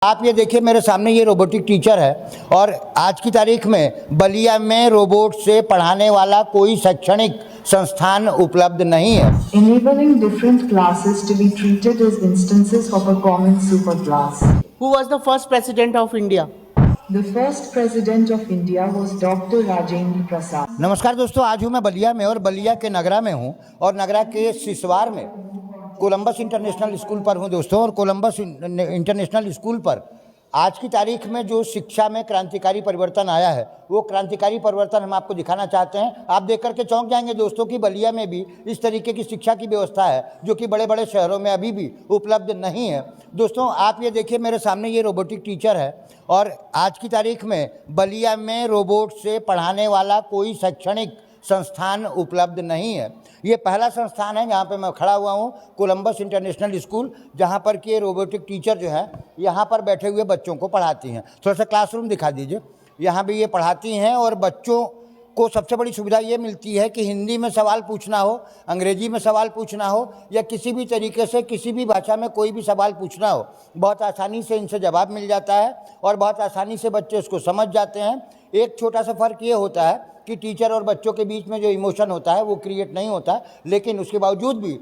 आप ये देखिए मेरे सामने ये रोबोटिक टीचर है और आज की तारीख में बलिया में रोबोट से पढ़ाने वाला कोई शैक्षणिक संस्थान उपलब्ध नहीं है। Enabling different classes to be treated as instances of a common superclass. Who was the first president of India? The first president of India was Dr. Rajendra Prasad. नमस्कार दोस्तों, आज हूँ मैं बलिया में और बलिया के नगरा में हूँ और नगरा के सिसवार में कोलंबस इंटरनेशनल स्कूल पर हूँ दोस्तों। और कोलंबस इंटरनेशनल स्कूल पर आज की तारीख में जो शिक्षा में क्रांतिकारी परिवर्तन आया है वो क्रांतिकारी परिवर्तन हम आपको दिखाना चाहते हैं। आप देख करके चौंक जाएंगे दोस्तों कि बलिया में भी इस तरीके की शिक्षा की व्यवस्था है जो कि बड़े बड़े शहरों में अभी भी उपलब्ध नहीं है। दोस्तों आप ये देखिए मेरे सामने ये रोबोटिक टीचर है और आज की तारीख में बलिया में रोबोट से पढ़ाने वाला कोई शैक्षणिक संस्थान उपलब्ध नहीं है। ये पहला संस्थान है जहाँ पे मैं खड़ा हुआ हूँ, कोलंबस इंटरनेशनल स्कूल, जहाँ पर कि रोबोटिक टीचर जो है यहाँ पर बैठे हुए बच्चों को पढ़ाती हैं। थोड़ा सा क्लासरूम दिखा दीजिए। यहाँ भी ये पढ़ाती हैं और बच्चों को सबसे बड़ी सुविधा ये मिलती है कि हिंदी में सवाल पूछना हो, अंग्रेजी में सवाल पूछना हो या किसी भी तरीके से किसी भी भाषा में कोई भी सवाल पूछना हो, बहुत आसानी से इनसे जवाब मिल जाता है और बहुत आसानी से बच्चे उसको समझ जाते हैं। एक छोटा सा फ़र्क ये होता है कि टीचर और बच्चों के बीच में जो इमोशन होता है वो क्रिएट नहीं होता, लेकिन उसके बावजूद भी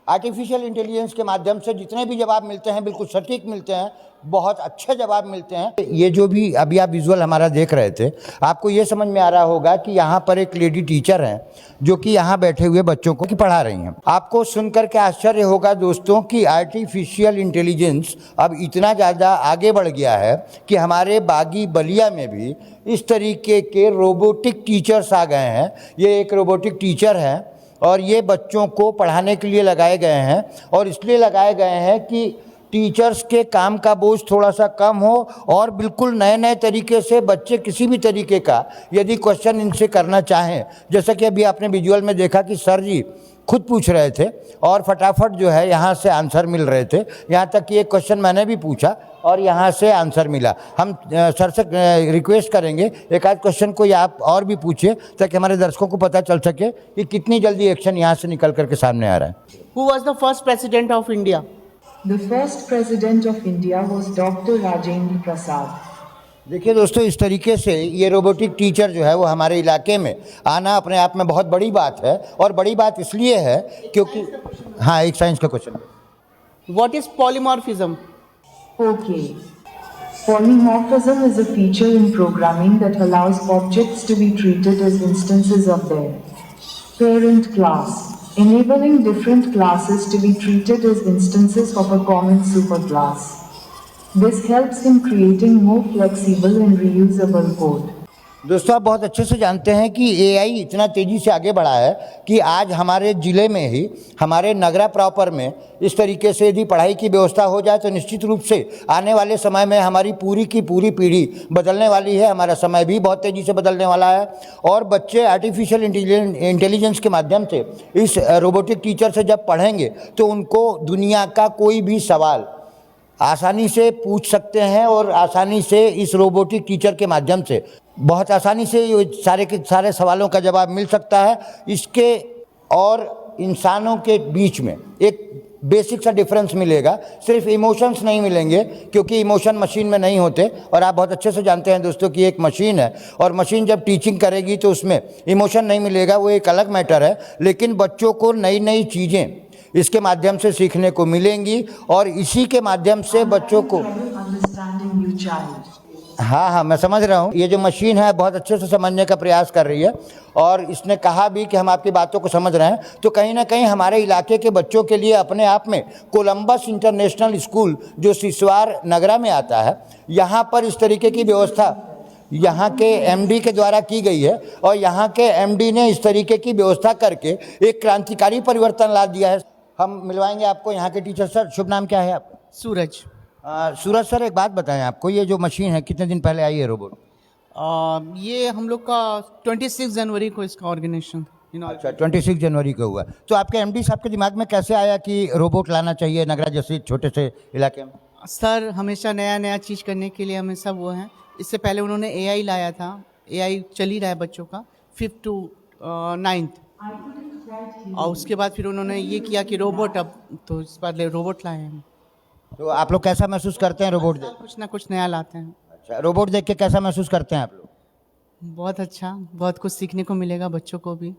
आर्टिफिशियल इंटेलिजेंस के माध्यम से जितने भी जवाब मिलते हैं बिल्कुल सटीक मिलते हैं, बहुत अच्छे जवाब मिलते हैं। ये जो भी अभी आप विजुअल हमारा देख रहे थे, आपको ये समझ में आ रहा होगा कि यहाँ पर एक लेडी टीचर हैं जो कि यहाँ बैठे हुए बच्चों को पढ़ा रही हैं। आपको सुनकर के आश्चर्य होगा दोस्तों कि आर्टिफिशियल इंटेलिजेंस अब इतना ज़्यादा आगे बढ़ गया है कि हमारे बागी बलिया में भी इस तरीके के रोबोटिक टीचर्स आ गए हैं। ये एक रोबोटिक टीचर है और ये बच्चों को पढ़ाने के लिए लगाए गए हैं और इसलिए लगाए गए हैं कि टीचर्स के काम का बोझ थोड़ा सा कम हो और बिल्कुल नए नए तरीके से बच्चे किसी भी तरीके का यदि क्वेश्चन इनसे करना चाहें, जैसा कि अभी आपने विजुअल में देखा कि सर जी खुद पूछ रहे थे और फटाफट जो है यहाँ से आंसर मिल रहे थे। यहाँ तक कि एक क्वेश्चन मैंने भी पूछा और यहाँ से आंसर मिला। हम सर से रिक्वेस्ट करेंगे एक आध क्वेश्चन कोई आप और भी पूछिए ताकि हमारे दर्शकों को पता चल सके कि कितनी जल्दी एक्शन यहाँ से निकल करके सामने आ रहा है। Who was the first president of India? The first president of India was Dr. Rajendra Prasad. देखिए दोस्तों, इस तरीके से ये रोबोटिक टीचर जो है वो हमारे इलाके में आना अपने आप में बहुत बड़ी बात है और बड़ी बात इसलिए है क्योंकि हाँ, एक साइंस का question. What is polymorphism? Okay. Polymorphism is a feature in programming that allows objects to be treated as instances of their parent class, enabling different classes to be treated as instances of a common superclass. This helps in creating more flexible and reusable code. दोस्तों आप बहुत अच्छे से जानते हैं कि AI इतना तेज़ी से आगे बढ़ा है कि आज हमारे ज़िले में ही हमारे नगरा प्रॉपर में इस तरीके से यदि पढ़ाई की व्यवस्था हो जाए तो निश्चित रूप से आने वाले समय में हमारी पूरी की पूरी पीढ़ी बदलने वाली है। हमारा समय भी बहुत तेज़ी से बदलने वाला है और बच्चे आर्टिफिशियल इंटेलिजेंस के माध्यम से इस रोबोटिक टीचर से जब पढ़ेंगे तो उनको दुनिया का कोई भी सवाल आसानी से पूछ सकते हैं और आसानी से इस रोबोटिक टीचर के माध्यम से बहुत आसानी से ये सारे के सारे सवालों का जवाब मिल सकता है। इसके और इंसानों के बीच में एक बेसिक सा डिफरेंस मिलेगा, सिर्फ इमोशंस नहीं मिलेंगे क्योंकि इमोशन मशीन में नहीं होते और आप बहुत अच्छे से जानते हैं दोस्तों कि एक मशीन है और मशीन जब टीचिंग करेगी तो उसमें इमोशन नहीं मिलेगा, वो एक अलग मैटर है। लेकिन बच्चों को नई नई चीज़ें इसके माध्यम से सीखने को मिलेंगी और इसी के माध्यम से बच्चों को हाँ, मैं समझ रहा हूँ। ये जो मशीन है बहुत अच्छे से समझने का प्रयास कर रही है और इसने कहा भी कि हम आपकी बातों को समझ रहे हैं। तो कहीं ना कहीं हमारे इलाके के बच्चों के लिए अपने आप में कोलंबस इंटरनेशनल स्कूल जो सिसवार नगरा में आता है, यहाँ पर इस तरीके की व्यवस्था यहाँ के एमडी के द्वारा की गई है और यहाँ के एमडी ने इस तरीके की व्यवस्था करके एक क्रांतिकारी परिवर्तन ला दिया है। हम मिलवाएंगे आपको यहाँ के टीचर। सर शुभ नाम क्या है आपका? सूरज। सूरज सर, एक बात बताएं, आपको ये जो मशीन है कितने दिन पहले आई है रोबोट? ये हम लोग का 26 जनवरी को इसका ऑर्गेनाइजेशन। अच्छा, 26 जनवरी को हुआ। तो आपके एमडी साहब के दिमाग में कैसे आया कि रोबोट लाना चाहिए नगरा जैसे छोटे से इलाके में? सर हमेशा नया नया चीज़ करने के लिए हमेशा वो हैं। इससे पहले उन्होंने एआई लाया था, एआई चल ही रहा है बच्चों का 5th to 9th, और उसके बाद फिर उन्होंने ये किया कि रोबोट, अब तो इस बार रोबोट लाए हैं। तो आप लोग कैसा महसूस करते हैं रोबोट देख? कुछ ना कुछ नया लाते हैं। अच्छा, रोबोट देख के कैसा महसूस करते हैं आप लोग? बहुत अच्छा, बहुत कुछ सीखने को मिलेगा बच्चों को भी।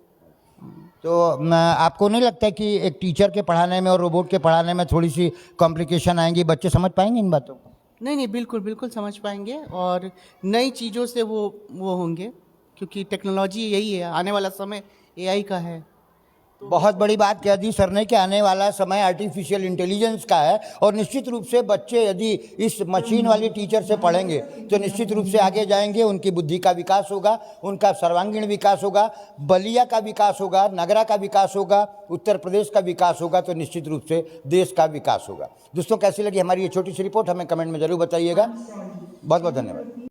तो आपको नहीं लगता है कि एक टीचर के पढ़ाने में और रोबोट के पढ़ाने में थोड़ी सी कॉम्प्लिकेशन आएंगी, बच्चे समझ पाएंगे इन बातों को? नहीं नहीं, बिल्कुल बिल्कुल समझ पाएंगे और नई चीज़ों से वो होंगे, क्योंकि टेक्नोलॉजी यही है, आने वाला समय एआई का है। बहुत बड़ी बात कह दी सर ने कि आने वाला समय आर्टिफिशियल इंटेलिजेंस का है, और निश्चित रूप से बच्चे यदि इस मशीन वाली टीचर से पढ़ेंगे तो निश्चित रूप से आगे जाएंगे, उनकी बुद्धि का विकास होगा, उनका सर्वांगीण विकास होगा, बलिया का विकास होगा, नगरा का विकास होगा, उत्तर प्रदेश का विकास होगा, तो निश्चित रूप से देश का विकास होगा। दोस्तों, कैसी लगी हमारी ये छोटी सी रिपोर्ट हमें कमेंट में जरूर बताइएगा। बहुत बहुत धन्यवाद।